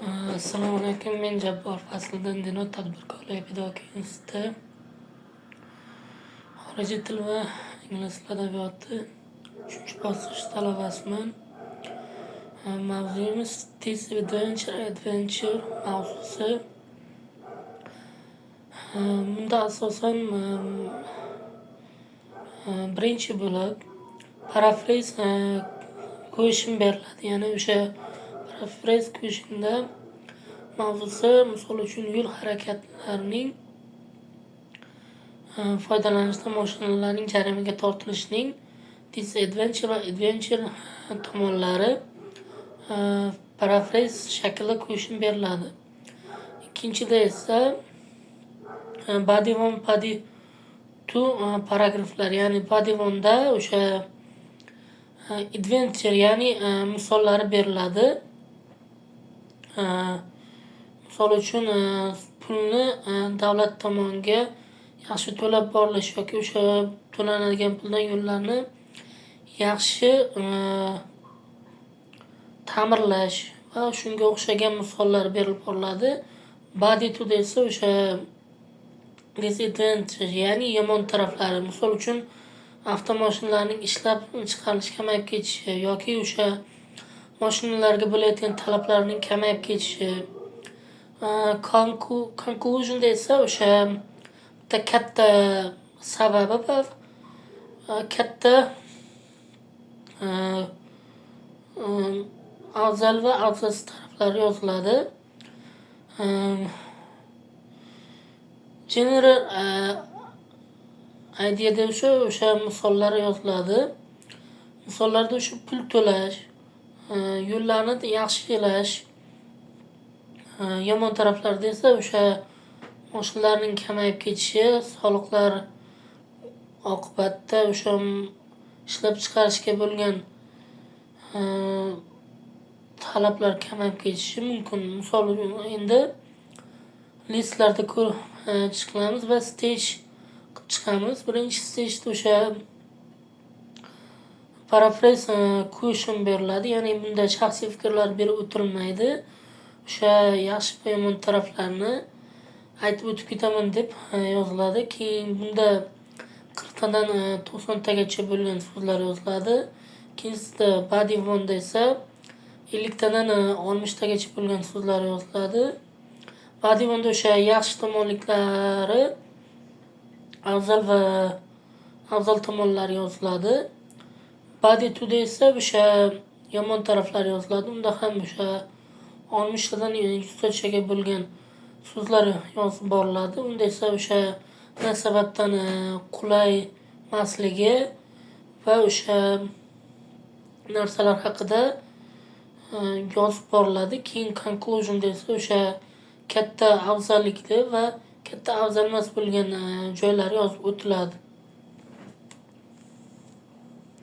Assalomu alaykum. Men Jabbor Fasliddin Dino tadbirkorlik pedagogika instituti xorijiy til va ingliz tili adabiyoti 3-bosqich talabasiman. Mavzuyimiz This Adventure mavzusi. Bunda asosan birinchi bo'lib paraphrase question beriladi. Ya'ni o'sha paraphrase questionda mavzusi misol uchun yo'l harakatlarining foydalanishda mashinalarning jarimaga tortilishining disadvantage va adventure tomonlari paraphrase shaklida question beriladi. Ikkinchida esa body 1, body 2 paragraflar, ya'ni body 1da o'sha adventure ya'ni misollari beriladi. Misol uchun pulni davlat tomoniga yaxshi to'lab borilish yoki o'sha to'lanadigan puldan yo'llarni yaxshi ta'mirlash va shunga o'xshagan misollar berilib boriladi. Body 2da esa o'sha disadvantage ya'ni yomon taraflari, misol uchun avtomashinalarning ishlab chiqarilishi kamayib ketishi yoki o'sha mashinalarga bo'layotgan talablarning kamayib ketishi. Conclusionda esa o'sha katta sababi va katta afzal va afzalsiz taraflari yoziladi. General ideada o'sha misollar yoziladi. Misollarda o'sha pul to'lash, yo'llarni yaxshilash, yomon taraflarda esa o'sha mashinalarning kamayib ketishi, soliqlar oqibatida o'sha ishlab chiqarishga bo'lgan talablar kamayib ketishi mumkin. Misol uchun endi listlarda ko'rib chiqamiz va stage qilib chiqamiz. Birinchi stageda o'sha paraphrase question beriladi, ya'ni bunda shaxsiy fikrlar berib o'tilmaydi. O'sha yaxshi va yomon taraflarni aytib o'tib ketaman deb yoziladi. Keyin bunda 40 tadan 90 tagacha bo'lgan so'zlar yoziladi. Ikkinchisida body 1da esa 50 tadan 60 tagacha bo'lgan so'zlar yoziladi. Body 1da o'sha yaxshi tomonliklari, afzal tomonlari yoziladi. Body 2da esa o'sha yomon taraflar yoziladi. Unda ham o'sha 60 tadan 100 tagacha bo'lgan so'zlar yozib boriladi. Unda esa o'sha nima sababdan qulay emasligi va o'sha narsalar haqida yozib boriladi. Keyin conclusionda esa o'sha katta afzallikli va katta afzal emas bo'lgan joylari yozib o'tiladi.